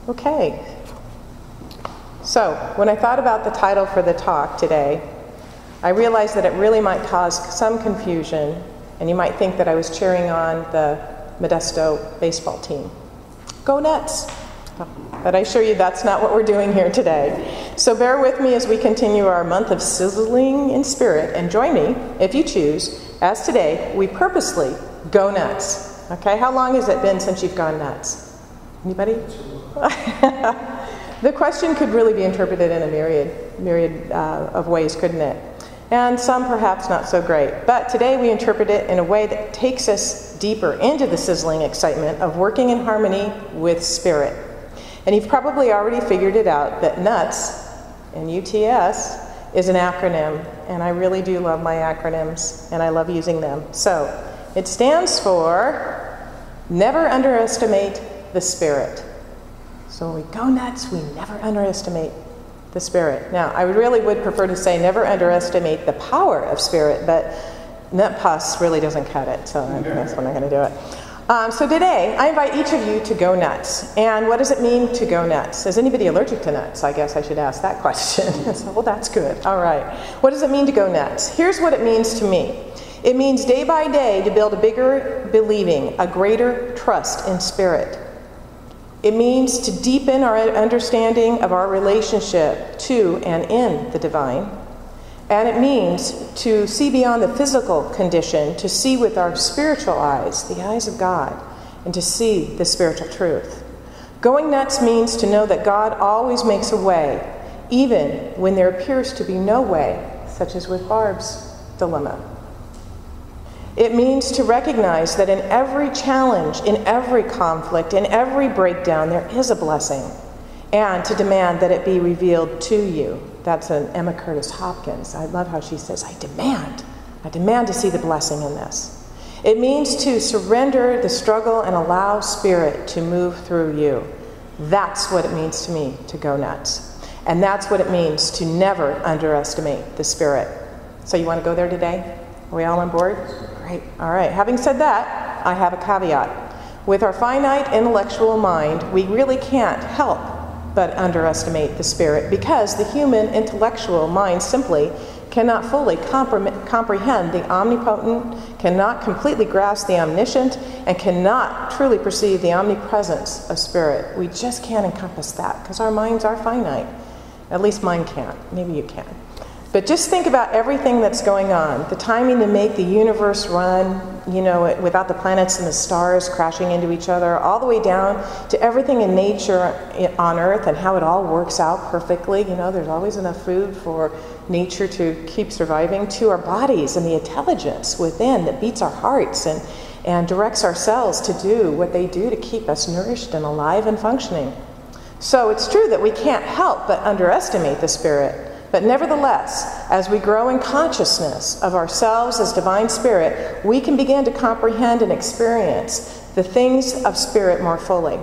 Okay. So, when I thought about the title for the talk today, I realized that it really might cause some confusion, and you might think that I was cheering on the Modesto baseball team. Go Nuts! But I assure you that's not what we're doing here today. So bear with me as we continue our month of sizzling in spirit, and join me, if you choose, as today we purposely go nuts. Okay, how long has it been since you've gone nuts? Anybody? The question could really be interpreted in a myriad of ways, couldn't it? And some perhaps not so great. But today we interpret it in a way that takes us deeper into the sizzling excitement of working in harmony with spirit. And you've probably already figured it out that N.U.T.S, N-U-T-S, is an acronym. And I really do love my acronyms, and I love using them. So it stands for Never Underestimate the Spirit. So when we go nuts, we never underestimate the Spirit. Now, I really would prefer to say never underestimate the power of Spirit, but N.U.T.S really doesn't cut it, so that's why I'm not going to do it. So today, I invite each of you to go nuts. And what does it mean to go nuts? Is anybody allergic to nuts? I guess I should ask that question. So, well, that's good. All right. What does it mean to go nuts? Here's what it means to me. It means day by day to build a bigger believing, a greater trust in Spirit. It means to deepen our understanding of our relationship to and in the divine. And it means to see beyond the physical condition, to see with our spiritual eyes, the eyes of God, and to see the spiritual truth. Going nuts means to know that God always makes a way, even when there appears to be no way, such as with Barb's dilemma. It means to recognize that in every challenge, in every conflict, in every breakdown, there is a blessing, and to demand that it be revealed to you. That's an Emma Curtis Hopkins. I love how she says, I demand to see the blessing in this. It means to surrender the struggle and allow Spirit to move through you. That's what it means to me to go nuts. And that's what it means to never underestimate the Spirit. So you want to go there today? Are we all on board? Great. All right. Having said that, I have a caveat. With our finite intellectual mind, we really can't help but underestimate the Spirit, because the human intellectual mind simply cannot fully comprehend the omnipotent, cannot completely grasp the omniscient, and cannot truly perceive the omnipresence of Spirit. We just can't encompass that because our minds are finite. At least mine can't. Maybe you can. But just think about everything that's going on. The timing to make the universe run, without the planets and the stars crashing into each other, all the way down to everything in nature on Earth and how it all works out perfectly. There's always enough food for nature to keep surviving, to our bodies and the intelligence within that beats our hearts and directs our cells to do what they do to keep us nourished and alive and functioning. So it's true that we can't help but underestimate the Spirit. But nevertheless, as we grow in consciousness of ourselves as divine Spirit, we can begin to comprehend and experience the things of Spirit more fully.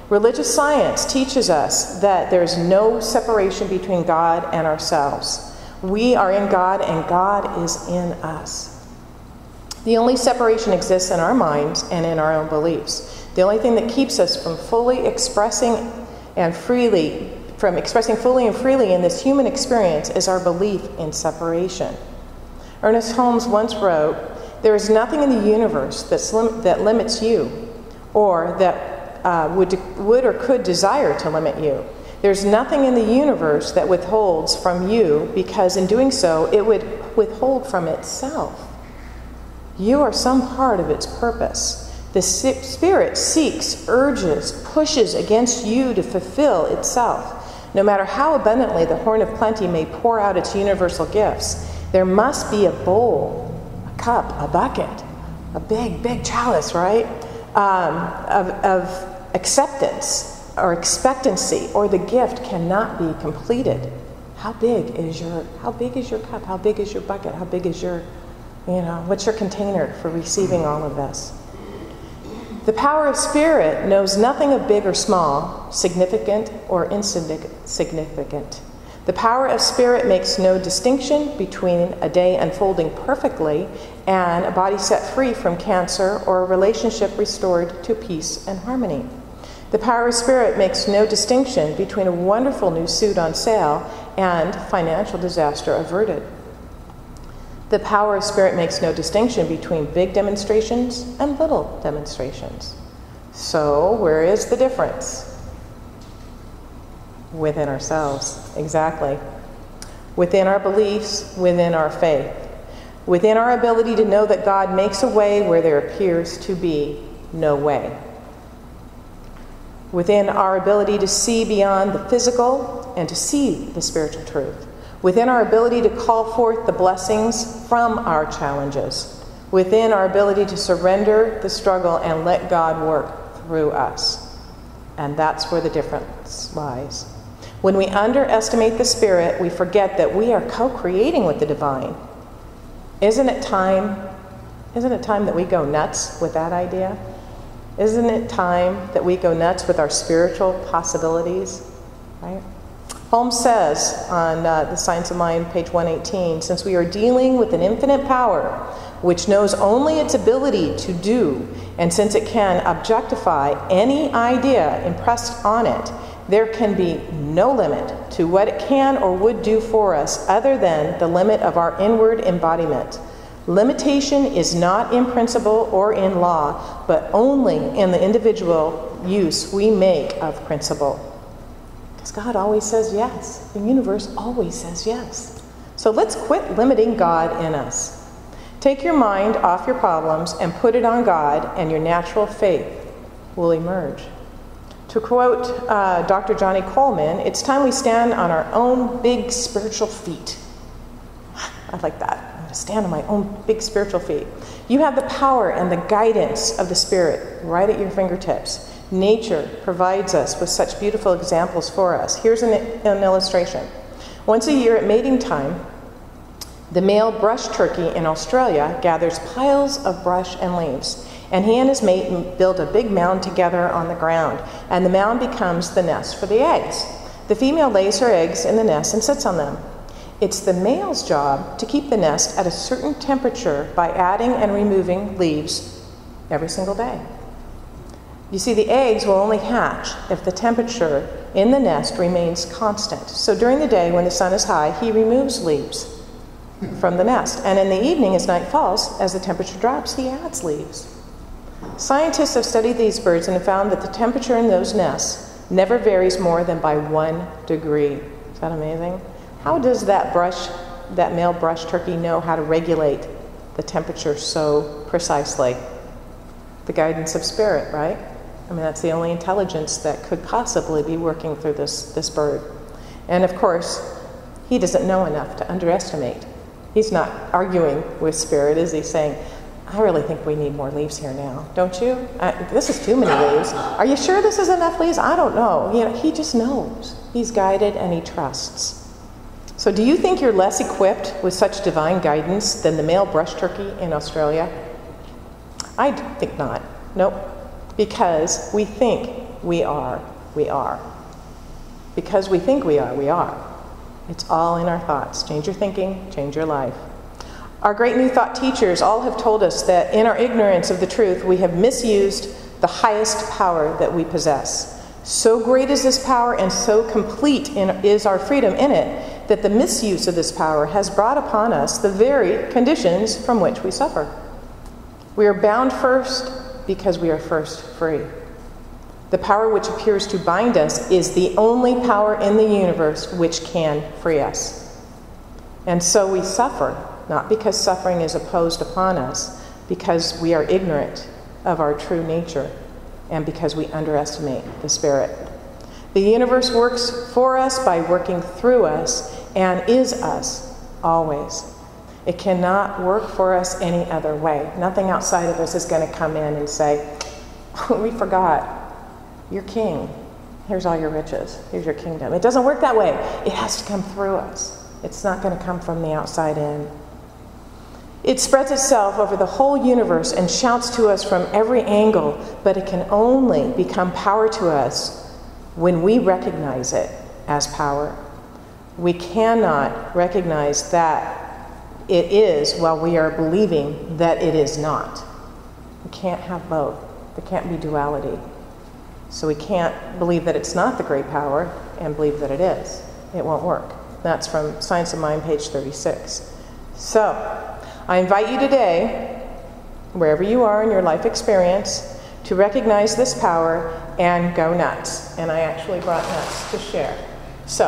Religious science teaches us that there is no separation between God and ourselves. We are in God and God is in us. The only separation exists in our minds and in our own beliefs. The only thing that keeps us from fully expressing fully and freely in this human experience is our belief in separation. Ernest Holmes once wrote, "There is nothing in the universe that limits you, or that would or could desire to limit you. There's nothing in the universe that withholds from you, because in doing so, it would withhold from itself. You are some part of its purpose. The Spirit seeks, urges, pushes against you to fulfill itself. No matter how abundantly the horn of plenty may pour out its universal gifts, there must be a bowl, a cup, a bucket, a big chalice, right, of acceptance or expectancy, or the gift cannot be completed." How big is your cup? How big is your bucket? How big is your, what's your container for receiving all of this? The power of Spirit knows nothing of big or small, significant or insignificant. The power of Spirit makes no distinction between a day unfolding perfectly and a body set free from cancer, or a relationship restored to peace and harmony. The power of spirit makes no distinction between a wonderful new suit on sale and financial disaster averted. The power of spirit makes no distinction between big demonstrations and little demonstrations. So, where is the difference? Within ourselves, exactly. Within our beliefs, within our faith. Within our ability to know that God makes a way where there appears to be no way. Within our ability to see beyond the physical and to see the spiritual truth. Within our ability to call forth the blessings from our challenges. Within our ability to surrender the struggle and let God work through us. And that's where the difference lies. When we underestimate the Spirit, we forget that we are co-creating with the divine. Isn't it time that we go nuts with that idea? Isn't it time that we go nuts with our spiritual possibilities? Right? Holmes says on The Science of Mind, page 118, since we are dealing with an infinite power which knows only its ability to do, and since it can objectify any idea impressed on it, there can be no limit to what it can or would do for us other than the limit of our inward embodiment. Limitation is not in principle or in law, but only in the individual use we make of principle. Because God always says yes. The universe always says yes. So let's quit limiting God in us. Take your mind off your problems and put it on God, and your natural faith will emerge. To quote Dr. Johnny Coleman, it's time we stand on our own big spiritual feet. I like that. I'm going to stand on my own big spiritual feet. You have the power and the guidance of the Spirit right at your fingertips. Nature provides us with such beautiful examples for us. Here's an illustration. Once a year at mating time, the male brush turkey in Australia gathers piles of brush and leaves, and he and his mate build a big mound together on the ground, and the mound becomes the nest for the eggs. The female lays her eggs in the nest and sits on them. It's the male's job to keep the nest at a certain temperature by adding and removing leaves every single day. You see, the eggs will only hatch if the temperature in the nest remains constant. So during the day when the sun is high, he removes leaves from the nest. And in the evening, as night falls, as the temperature drops, he adds leaves. Scientists have studied these birds and have found that the temperature in those nests never varies more than by 1 degree. Is that amazing? How does that male brush turkey know how to regulate the temperature so precisely? The guidance of spirit, right? I mean, that's the only intelligence that could possibly be working through this bird. And of course, he doesn't know enough to underestimate. He's not arguing with spirit, is he? Saying, I really think we need more leaves here now, don't you? This is too many leaves. Are you sure this is enough leaves? I don't know. You know, he just knows. He's guided and he trusts. So do you think you're less equipped with such divine guidance than the male brush turkey in Australia? I think not. Nope. Because we think we are, we are. Because we think we are. It's all in our thoughts. Change your thinking, change your life. Our great New Thought teachers all have told us that in our ignorance of the truth, we have misused the highest power that we possess. So great is this power and so complete is our freedom in it that the misuse of this power has brought upon us the very conditions from which we suffer. We are bound first because we are first free. The power which appears to bind us is the only power in the universe which can free us. And so we suffer, not because suffering is opposed upon us, because we are ignorant of our true nature and because we underestimate the Spirit. The universe works for us by working through us and is us always. It cannot work for us any other way. Nothing outside of us is going to come in and say, oh, we forgot. You're king. Here's all your riches. Here's your kingdom. It doesn't work that way. It has to come through us. It's not going to come from the outside in. It spreads itself over the whole universe and shouts to us from every angle, but it can only become power to us when we recognize it as power. We cannot recognize that it is while we are believing that it is not. We can't have both. There can't be duality. So we can't believe that it's not the great power and believe that it is. It won't work. That's from Science of Mind, page 36. So, I invite you today, wherever you are in your life experience, to recognize this power and go nuts. And I actually brought nuts to share. So,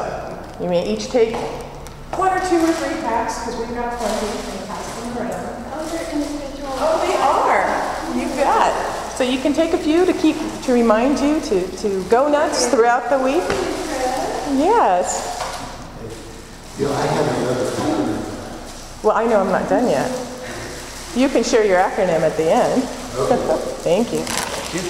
you may each take 1 or 2 or 3 packs, because we've got plenty, and pass them around. Oh, they're individual. Oh, they are. You bet. So you can take a few to remind you to go nuts throughout the week. Yes. You know, I have another acronym. Well, I know I'm not done yet. You can share your acronym at the end. Okay. Thank you.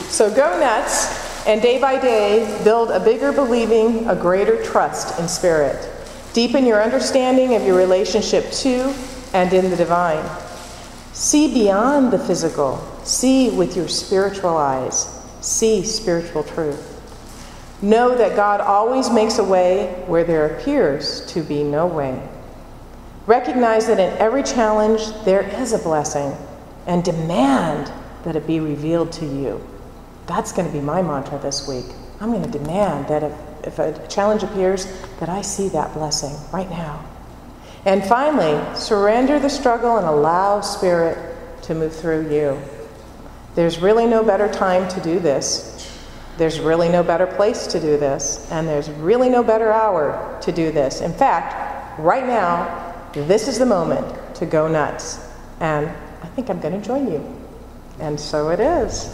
So go nuts, and day by day, build a bigger believing, a greater trust in spirit. Deepen your understanding of your relationship to and in the divine. See beyond the physical. See with your spiritual eyes. See spiritual truth. Know that God always makes a way where there appears to be no way. Recognize that in every challenge there is a blessing, and demand that it be revealed to you. That's going to be my mantra this week. I'm going to demand that if a challenge appears, that I see that blessing right now. And finally, surrender the struggle and allow Spirit to move through you. There's really no better time to do this. There's really no better place to do this. And there's really no better hour to do this. In fact, right now, this is the moment to go nuts. And I think I'm going to join you. And so it is.